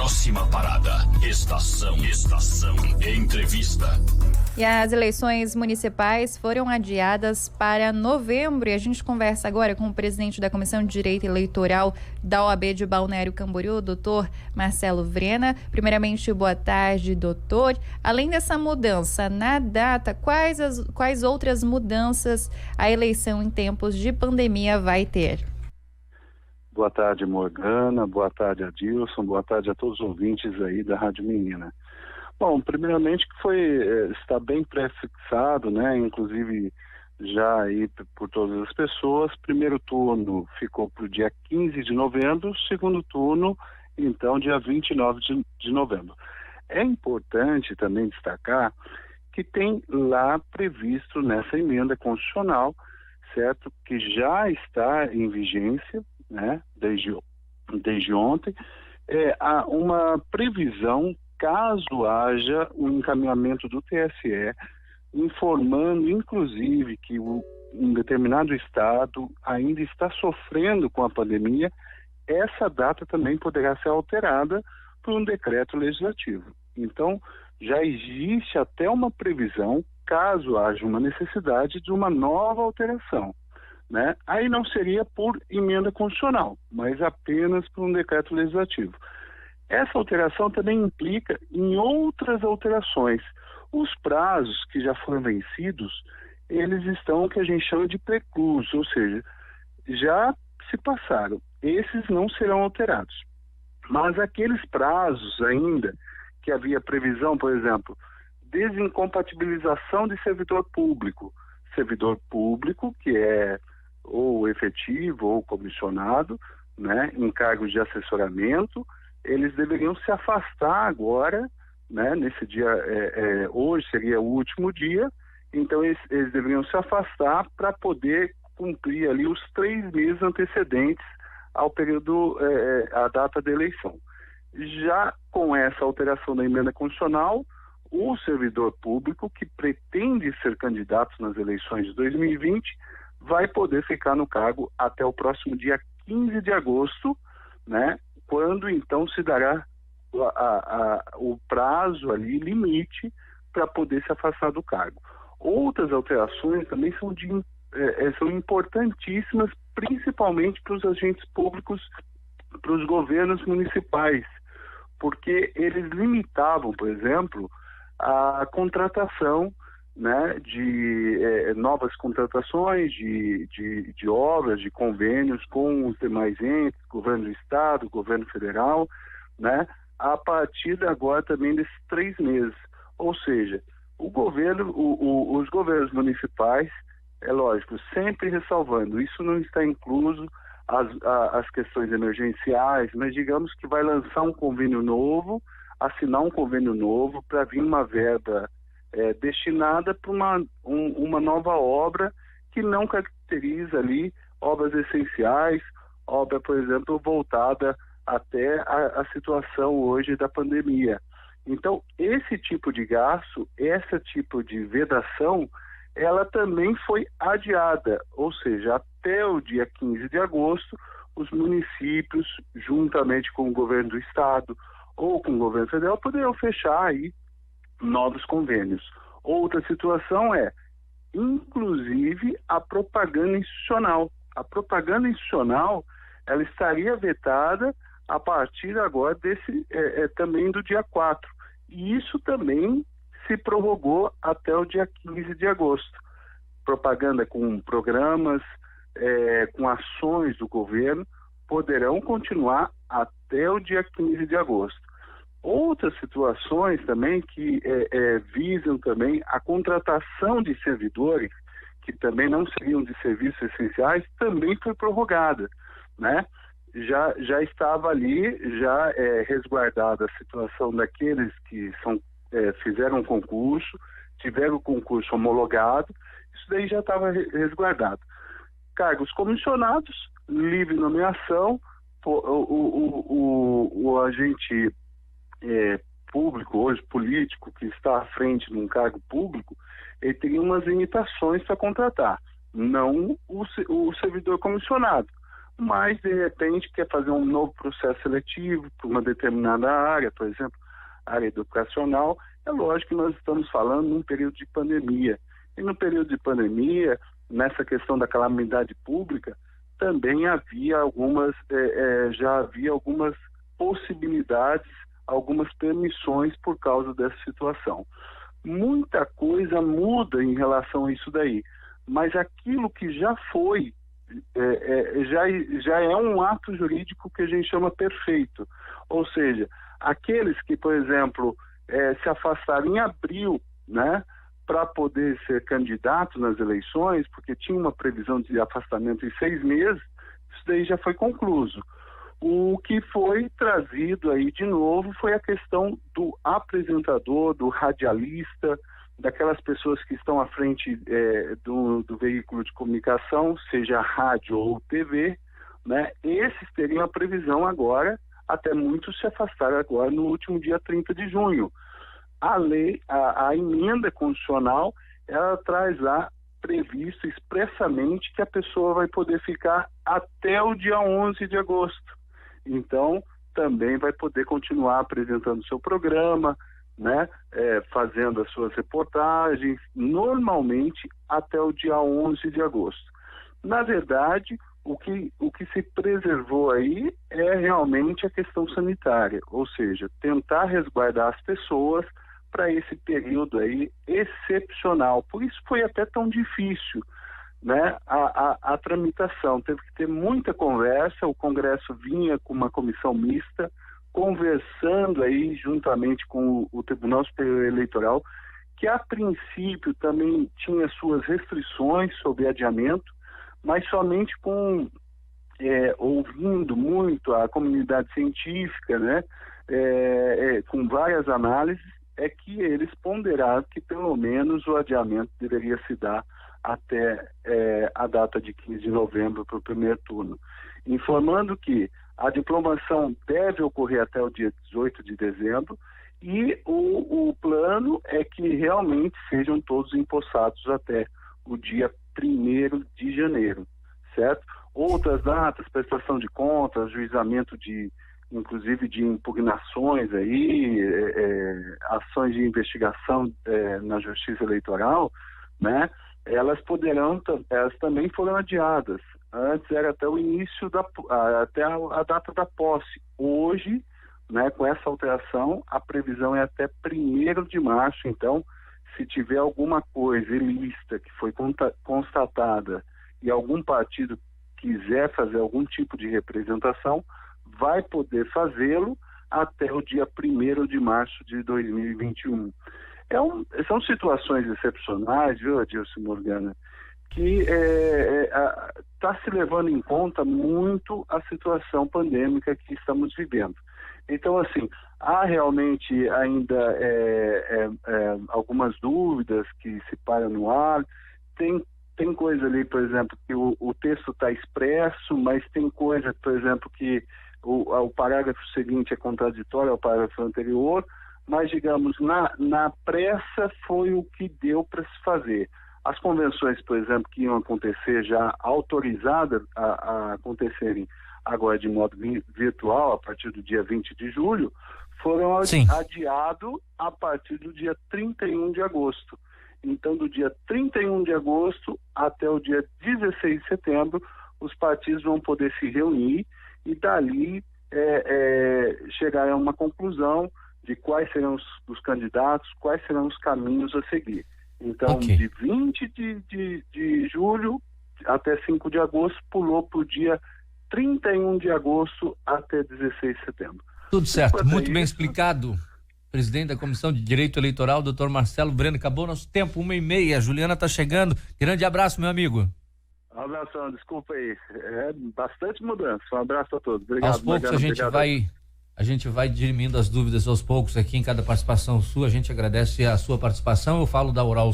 Próxima parada, estação entrevista. E as eleições municipais foram adiadas para novembro e a gente conversa agora com o presidente da Comissão de Direito Eleitoral da OAB de Balneário Camboriú, doutor Marcelo Vrena. Primeiramente, boa tarde, doutor. Além dessa mudança na data, quais outras mudanças a eleição em tempos de pandemia vai ter? Boa tarde, Morgana, boa tarde, Adilson, boa tarde a todos os ouvintes aí da Rádio Menina. Bom, primeiramente que está bem pré-fixado, né, inclusive já aí por todas as pessoas. Primeiro turno ficou para o dia 15 de novembro, segundo turno, então, dia 29 de novembro. É importante também destacar que tem lá previsto nessa emenda constitucional, certo, que já está em vigência, né, desde ontem, há uma previsão caso haja um encaminhamento do TSE informando, inclusive, que um determinado estado ainda está sofrendo com a pandemia, essa data também poderá ser alterada por um decreto legislativo. Então, já existe até uma previsão, caso haja uma necessidade, de uma nova alteração, né? Aí não seria por emenda constitucional, mas apenas por um decreto legislativo. Essa alteração também implica em outras alterações. Os prazos que já foram vencidos, eles estão o que a gente chama de preclusos, ou seja, já se passaram. Esses não serão alterados. Mas aqueles prazos ainda que havia previsão, por exemplo, desincompatibilização de servidor público que é ou efetivo ou comissionado, né, em cargos de assessoramento, eles deveriam se afastar agora, né, nesse dia, hoje seria o último dia, então eles deveriam se afastar para poder cumprir ali os 3 meses antecedentes ao período, à data da eleição. Já com essa alteração da emenda constitucional, o servidor público que pretende ser candidato nas eleições de 2020 vai poder ficar no cargo até o próximo dia 15 de agosto, né, quando então se dará o prazo ali, limite, para poder se afastar do cargo. Outras alterações também são importantíssimas, principalmente para os agentes públicos, para os governos municipais, porque eles limitavam, por exemplo, a contratação, né, de novas contratações de obras, de convênios com os demais entes, governo do estado, governo federal, né, a partir de agora também desses 3 meses. Ou seja, os governos municipais, é lógico, sempre ressalvando, isso não está incluso as questões emergenciais, mas digamos que vai lançar um convênio novo, assinar um convênio novo para vir uma verba destinada para uma nova obra que não caracteriza ali obras essenciais, obra, por exemplo, voltada até a situação hoje da pandemia. Então, esse tipo de gasto, esse tipo de vedação, ela também foi adiada, ou seja, até o dia 15 de agosto, os municípios, juntamente com o governo do estado ou com o governo federal, poderão fechar aí novos convênios. Outra situação inclusive, a propaganda institucional. A propaganda institucional, ela estaria vetada a partir agora também do dia 4. E isso também se prorrogou até o dia 15 de agosto. Propaganda com programas, com ações do governo, poderão continuar até o dia 15 de agosto. Outras situações também que visam também a contratação de servidores, que também não seriam de serviços essenciais, também foi prorrogada, né? Já estava ali, resguardada a situação daqueles que fizeram um concurso, tiveram o concurso homologado, isso daí já estava resguardado. Cargos comissionados, livre nomeação, o agente público, hoje político, que está à frente de um cargo público, ele tem umas limitações para contratar, não o servidor comissionado. mas de repente quer fazer um novo processo seletivo para uma determinada área, por exemplo, área educacional. É lógico que nós estamos falando num período de pandemia. E no período de pandemia, nessa questão da calamidade pública, também havia já havia algumas possibilidades, algumas permissões por causa dessa situação. Muita coisa muda em relação a isso daí, mas aquilo que já foi, já é um ato jurídico que a gente chama perfeito. Ou seja, aqueles que, por exemplo, se afastaram em abril, né, para poder ser candidato nas eleições, porque tinha uma previsão de afastamento em 6 meses, isso daí já foi concluído. O que foi trazido aí de novo foi a questão do apresentador, do radialista, daquelas pessoas que estão à frente do veículo de comunicação, seja rádio ou TV, né? Esses teriam a previsão agora, até muitos se afastaram agora no último dia 30 de junho. A emenda constitucional, ela traz lá previsto expressamente que a pessoa vai poder ficar até o dia 11 de agosto. Então, também vai poder continuar apresentando seu programa, né, fazendo as suas reportagens, normalmente até o dia 11 de agosto. Na verdade, o que se preservou aí é realmente a questão sanitária, ou seja, tentar resguardar as pessoas para esse período aí excepcional. Por isso foi até tão difícil, né, a tramitação. Teve que ter muita conversa, o Congresso vinha com uma comissão mista, conversando aí juntamente com o Tribunal Superior Eleitoral, que a princípio também tinha suas restrições sobre adiamento, mas somente ouvindo muito a comunidade científica, né, com várias análises, é que eles ponderaram que pelo menos o adiamento deveria se dar até a data de 15 de novembro para o primeiro turno, informando que a diplomação deve ocorrer até o dia 18 de dezembro e o plano é que realmente sejam todos empossados até o dia 1º de janeiro, certo? Outras datas, prestação de contas, juizamento inclusive de impugnações aí, ações de investigação na Justiça Eleitoral, né? Elas também foram adiadas. Antes era até o início até a data da posse. Hoje, né, com essa alteração, a previsão é até 1º de março. Então, se tiver alguma coisa ilícita que foi constatada e algum partido quiser fazer algum tipo de representação, vai poder fazê-lo até o dia 1º de março de 2021. São situações excepcionais, viu, Adilson Morgana, que está se levando em conta muito a situação pandêmica que estamos vivendo. Então, assim, há realmente ainda algumas dúvidas que se param no ar. Tem coisa ali, por exemplo, que o texto está expresso, mas tem coisa, por exemplo, que o parágrafo seguinte é contraditório ao parágrafo anterior, mas, digamos, na pressa foi o que deu para se fazer. As convenções, por exemplo, que iam acontecer já autorizadas a acontecerem agora de modo virtual, a partir do dia 20 de julho, foram adiados a partir do dia 31 de agosto. Então, do dia 31 de agosto até o dia 16 de setembro, os partidos vão poder se reunir e dali chegar a uma conclusão de quais serão os candidatos, quais serão os caminhos a seguir. Então, de 20 de julho até 5 de agosto, pulou para o dia 31 de agosto até 16 de setembro. Tudo certo, muito bem explicado. Presidente da Comissão de Direito Eleitoral, Dr. Marcelo Breno. Acabou nosso tempo, 1h30. A Juliana está chegando. Grande abraço, meu amigo. Um abração, desculpa aí. Bastante mudança. Um abraço a todos. Obrigado. Aos poucos a gente vai dirimindo as dúvidas aos poucos aqui em cada participação sua. A gente agradece a sua participação. Eu falo da Oral Sim.